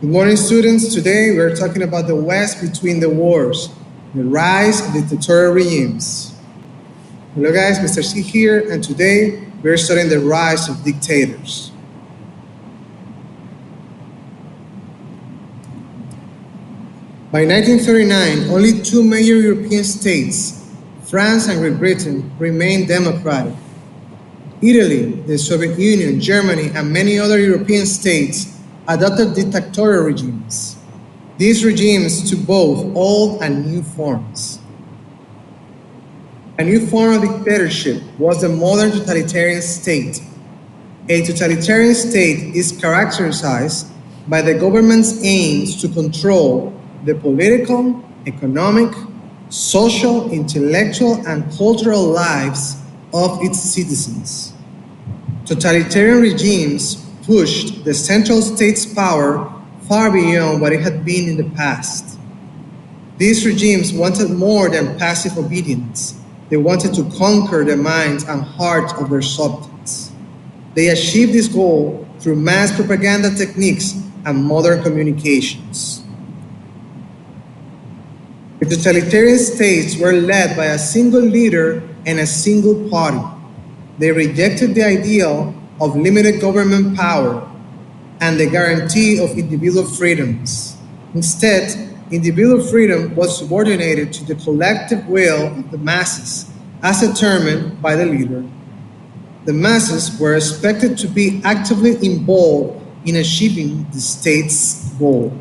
Good morning, students. Today we're talking about the West between the wars, the rise of dictatorial regimes. Hello guys, Mr. C here, and today we're studying the rise of dictators. By 1939, only two major European states, France and Great Britain, remained democratic. Italy, the Soviet Union, Germany, and many other European states adopted dictatorial regimes. These regimes took both old and new forms. A new form of dictatorship was the modern totalitarian state. A totalitarian state is characterized by the government's aims to control the political, economic, social, intellectual, and cultural lives of its citizens. Totalitarian regimes pushed the central state's power far beyond what it had been in the past. These regimes wanted more than passive obedience. They wanted to conquer the minds and hearts of their subjects. They achieved this goal through mass propaganda techniques and modern communications. The totalitarian states were led by a single leader and a single party. They rejected the ideal of limited government power and the guarantee of individual freedoms. Instead, individual freedom was subordinated to the collective will of the masses as determined by the leader. The masses were expected to be actively involved in achieving the state's goal.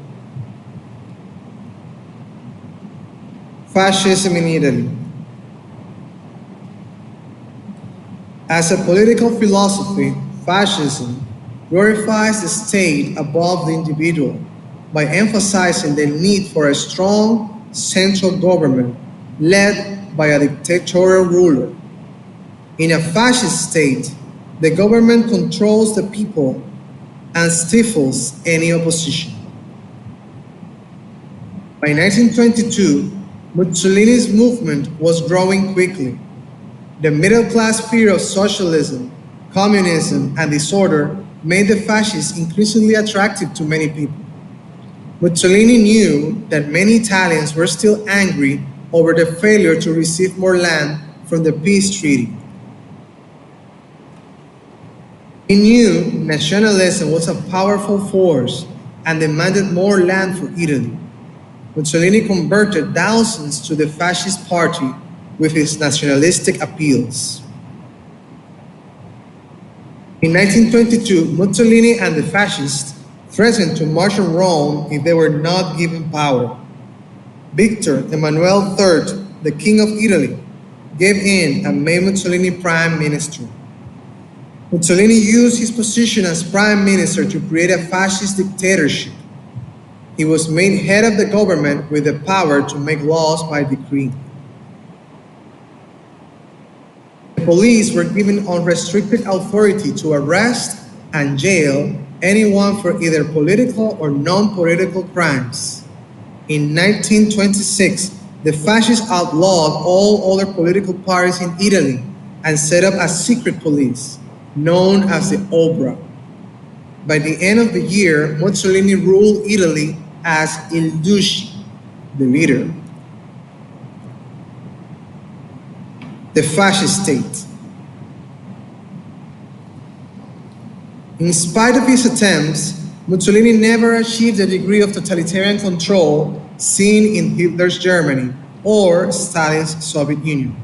Fascism in Italy. As a political philosophy, fascism glorifies the state above the individual by emphasizing the need for a strong central government led by a dictatorial ruler. In a fascist state, the government controls the people and stifles any opposition. By 1922, Mussolini's movement was growing quickly. The middle-class fear of socialism, communism, and disorder made the fascists increasingly attractive to many people. Mussolini knew that many Italians were still angry over the failure to receive more land from the peace treaty. He knew nationalism was a powerful force and demanded more land for Italy. Mussolini converted thousands to the fascist party with his nationalistic appeals. In 1922, Mussolini and the fascists threatened to march on Rome if they were not given power. Victor Emmanuel III, the King of Italy, gave in and made Mussolini prime minister. Mussolini used his position as prime minister to create a fascist dictatorship. He was made head of the government with the power to make laws by decree. The police were given unrestricted authority to arrest and jail anyone for either political or non-political crimes. In 1926, the fascists outlawed all other political parties in Italy and set up a secret police, known as the Obra. By the end of the year, Mussolini ruled Italy as Il Duce, the leader. The fascist state. In spite of his attempts, Mussolini never achieved the degree of totalitarian control seen in Hitler's Germany or Stalin's Soviet Union.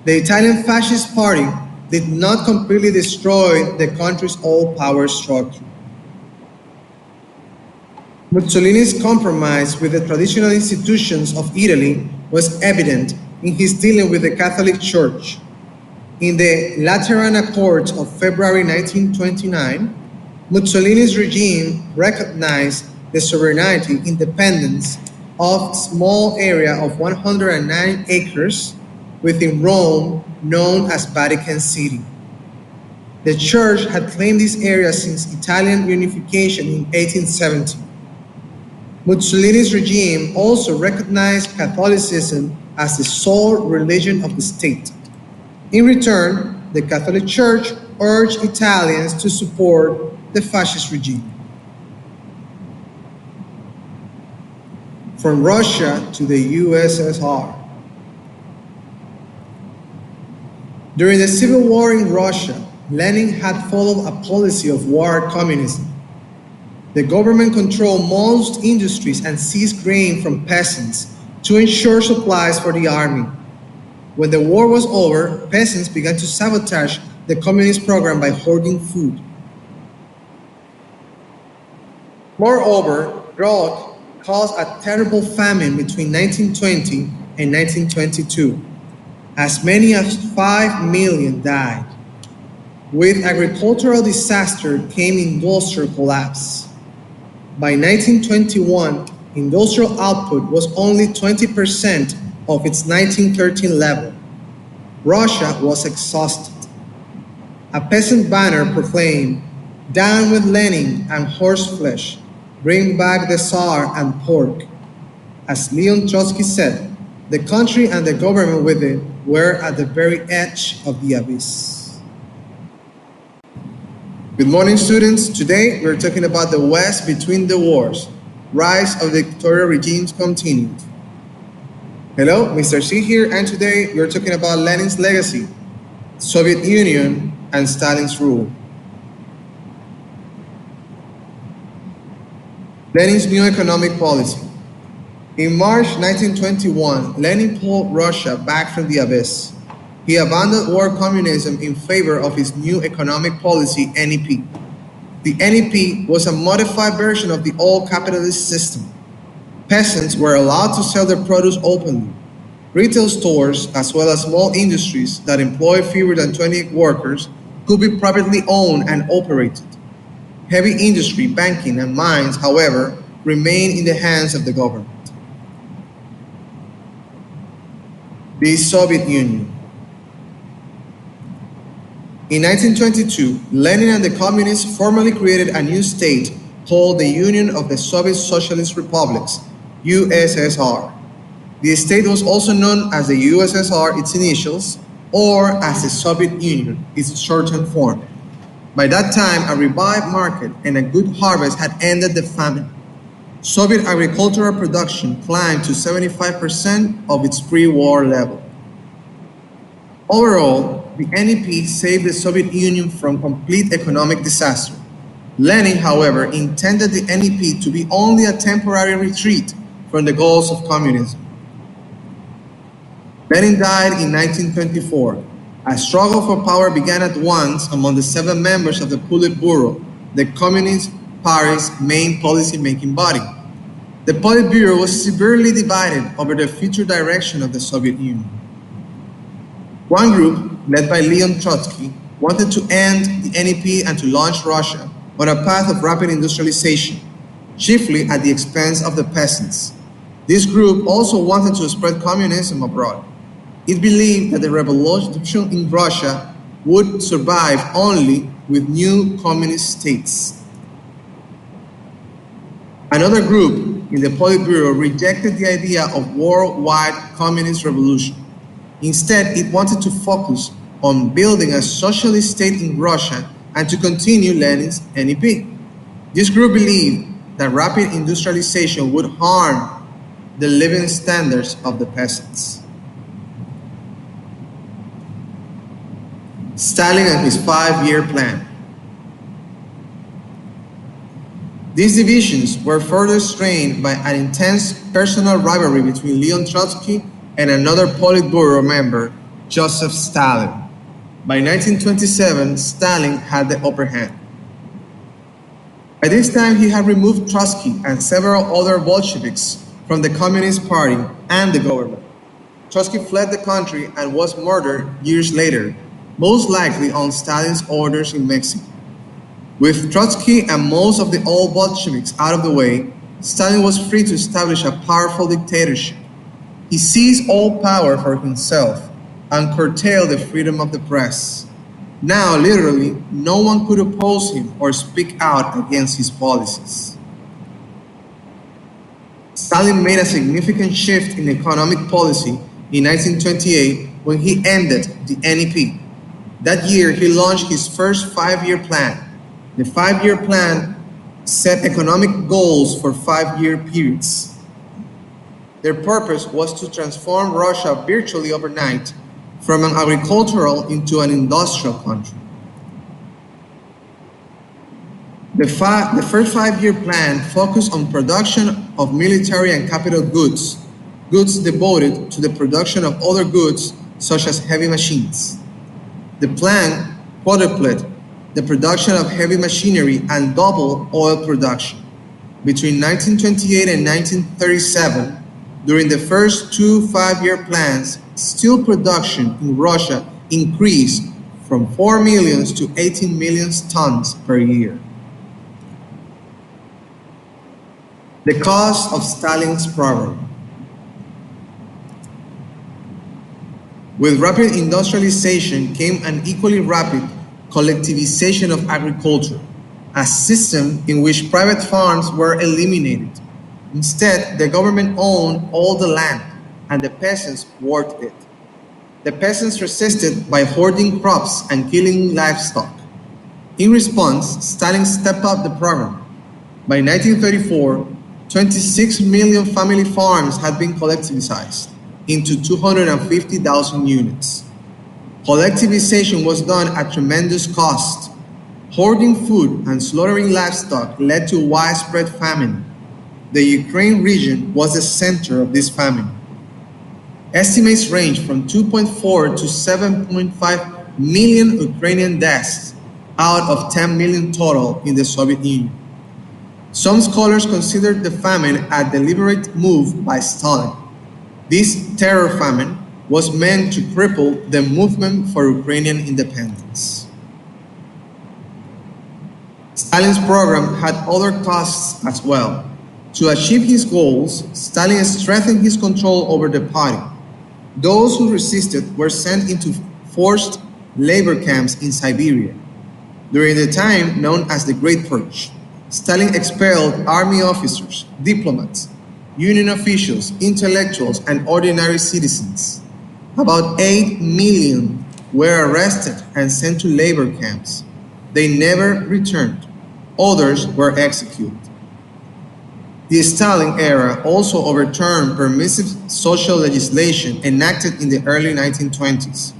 The Italian Fascist Party did not completely destroy the country's old power structure. Mussolini's compromise with the traditional institutions of Italy was evident in his dealing with the Catholic Church. In the Lateran Accords of February 1929, Mussolini's regime recognized the sovereignty independence of a small area of 109 acres within Rome known as Vatican City. The Church had claimed this area since Italian unification in 1870. Mussolini's regime also recognized Catholicism as the sole religion of the state. In return, the Catholic Church urged Italians to support the fascist regime. from Russia to the USSR. During the Civil War in Russia, Lenin had followed a policy of war communism. The government controlled most industries and seized grain from peasants to ensure supplies for the army. When the war was over, peasants began to sabotage the communist program by hoarding food. Moreover, drought caused a terrible famine between 1920 and 1922. As many as 5 million died. With agricultural disaster came industrial collapse. By 1921, industrial output was only 20% of its 1913 level. Russia was exhausted. A peasant banner proclaimed, "Down with Lenin and horseflesh, bring back the Tsar and pork." As Leon Trotsky said, the country and the government with it were at the very edge of the abyss. Good morning, students. Today we're talking about the West between the wars. Rise of dictatorial regimes continued. Hello, Mr. C here, and today we're talking about Lenin's legacy, Soviet Union, and Stalin's rule. Lenin's new economic policy. In March 1921, Lenin pulled Russia back from the abyss. He abandoned war communism in favor of his new economic policy, NEP. The NEP was a modified version of the old capitalist system. Peasants were allowed to sell their produce openly. Retail stores, as well as small industries that employ fewer than 20 workers, could be privately owned and operated. Heavy industry, banking, and mines, however, remained in the hands of the government. The Soviet Union. In 1922, Lenin and the communists formally created a new state called the Union of the Soviet Socialist Republics, USSR. The state was also known as the USSR, its initials, or as the Soviet Union, its shortened form. By that time, a revived market and a good harvest had ended the famine. Soviet agricultural production climbed to 75% of its pre-war level. Overall, the NEP saved the Soviet Union from complete economic disaster. Lenin, however, intended the NEP to be only a temporary retreat from the goals of communism. Lenin died in 1924. A struggle for power began at once among the 7 members of the Politburo, the Communist Party's main policy-making body. The Politburo was severely divided over the future direction of the Soviet Union. One group, led by Leon Trotsky, wanted to end the NEP and to launch Russia on a path of rapid industrialization, chiefly at the expense of the peasants. This group also wanted to spread communism abroad. It believed that the revolution in Russia would survive only with new communist states. Another group in the Politburo rejected the idea of worldwide communist revolution. Instead, it wanted to focus on building a socialist state in Russia and to continue Lenin's NEP. This group believed that rapid industrialization would harm the living standards of the peasants. Stalin and his 5-year plan. These divisions were further strained by an intense personal rivalry between Leon Trotsky and another Politburo member, Joseph Stalin. By 1927, Stalin had the upper hand. By this time, he had removed Trotsky and several other Bolsheviks from the Communist Party and the government. Trotsky fled the country and was murdered years later, most likely on Stalin's orders in Mexico. With Trotsky and most of the old Bolsheviks out of the way, Stalin was free to establish a powerful dictatorship. He seized all power for himself and curtailed the freedom of the press. Now, literally, no one could oppose him or speak out against his policies. Stalin made a significant shift in economic policy in 1928 when he ended the NEP. That year, he launched his first 5-year plan. The 5-year plan set economic goals for 5-year periods. Their purpose was to transform Russia virtually overnight from an agricultural into an industrial country. The first five-year plan focused on production of military and capital goods, goods devoted to the production of other goods such as heavy machines. The plan quadrupled the production of heavy machinery and doubled oil production. Between 1928 and 1937, during the first two five-year plans, steel production in Russia increased from 4 million to 18 million tons per year. The cost of Stalin's program. With rapid industrialization came an equally rapid collectivization of agriculture, a system in which private farms were eliminated. Instead, the government owned all the land, and the peasants worked it. The peasants resisted by hoarding crops and killing livestock. In response, Stalin stepped up the program. By 1934, 26 million family farms had been collectivized into 250,000 units. Collectivization was done at tremendous cost. Hoarding food and slaughtering livestock led to widespread famine. The Ukraine region was the center of this famine. Estimates range from 2.4 to 7.5 million Ukrainian deaths out of 10 million total in the Soviet Union. Some scholars consider the famine a deliberate move by Stalin. This terror famine was meant to cripple the movement for Ukrainian independence. Stalin's program had other costs as well. To achieve his goals, Stalin strengthened his control over the party. Those who resisted were sent into forced labor camps in Siberia. During the time known as the Great Purge, Stalin expelled army officers, diplomats, union officials, intellectuals, and ordinary citizens. About 8 million were arrested and sent to labor camps. They never returned. Others were executed. The Stalin era also overturned permissive social legislation enacted in the early 1920s.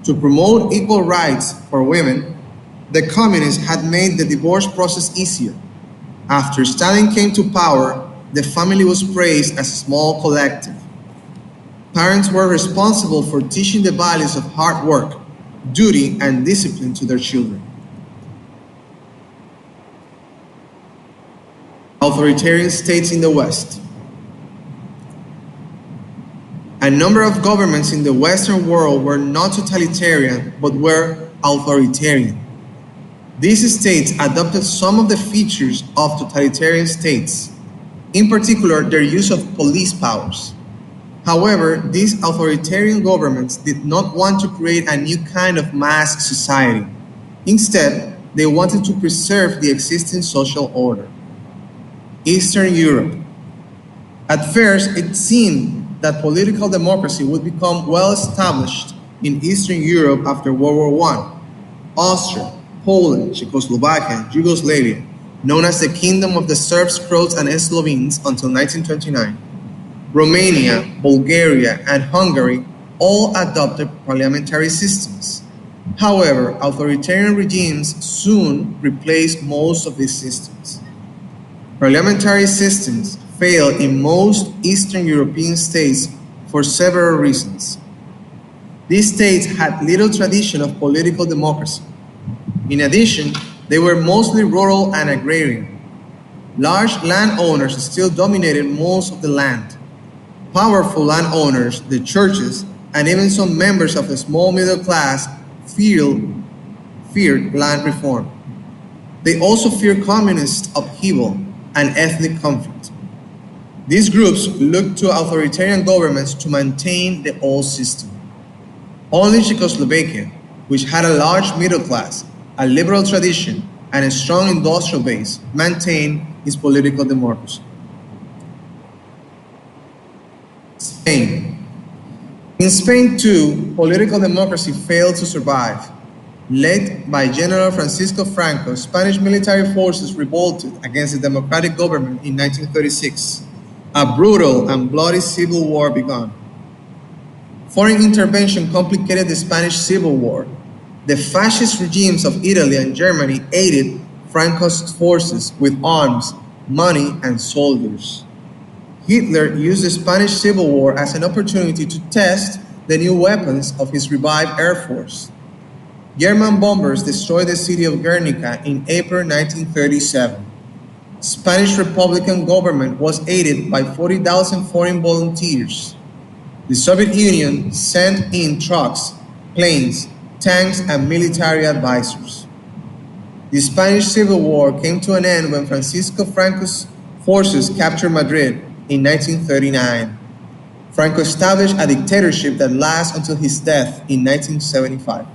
To promote equal rights for women, the communists had made the divorce process easier. After Stalin came to power, the family was praised as a small collective. Parents were responsible for teaching the values of hard work, duty, and discipline to their children. Authoritarian states in the West. A number of governments in the Western world were not totalitarian, but were authoritarian. These states adopted some of the features of totalitarian states, in particular their use of police powers. However, these authoritarian governments did not want to create a new kind of mass society. Instead, they wanted to preserve the existing social order. Eastern Europe. At first, it seemed that political democracy would become well established in Eastern Europe after World War I. Austria, Poland, Czechoslovakia, and Yugoslavia, known as the Kingdom of the Serbs, Croats, and Slovenes until 1929. Romania, Bulgaria, and Hungary all adopted parliamentary systems. However, authoritarian regimes soon replaced most of these systems. Parliamentary systems failed in most Eastern European states for several reasons. These states had little tradition of political democracy. In addition, they were mostly rural and agrarian. Large landowners still dominated most of the land. Powerful landowners, the churches, and even some members of the small middle class feared land reform. They also feared communist upheaval and ethnic conflict. These groups looked to authoritarian governments to maintain the old system. Only Czechoslovakia, which had a large middle class, a liberal tradition, and a strong industrial base, maintained its political democracy. Spain. In Spain, too, political democracy failed to survive. Led by General Francisco Franco, Spanish military forces revolted against the democratic government in 1936. A brutal and bloody civil war began. Foreign intervention complicated the Spanish Civil War. The fascist regimes of Italy and Germany aided Franco's forces with arms, money, and soldiers. Hitler used the Spanish Civil War as an opportunity to test the new weapons of his revived Air Force. German bombers destroyed the city of Guernica in April 1937. Spanish Republican government was aided by 40,000 foreign volunteers. The Soviet Union sent in trucks, planes, tanks, and military advisors. The Spanish Civil War came to an end when Francisco Franco's forces captured Madrid in 1939. Franco established a dictatorship that lasted until his death in 1975.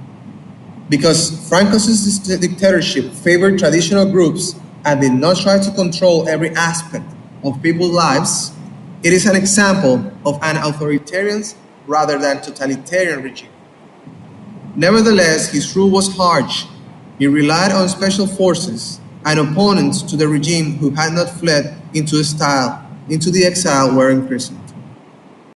Because Franco's dictatorship favored traditional groups and did not try to control every aspect of people's lives, it is an example of an authoritarian rather than totalitarian regime. Nevertheless, his rule was harsh. He relied on special forces, and opponents to the regime who had not fled into the exile were imprisoned.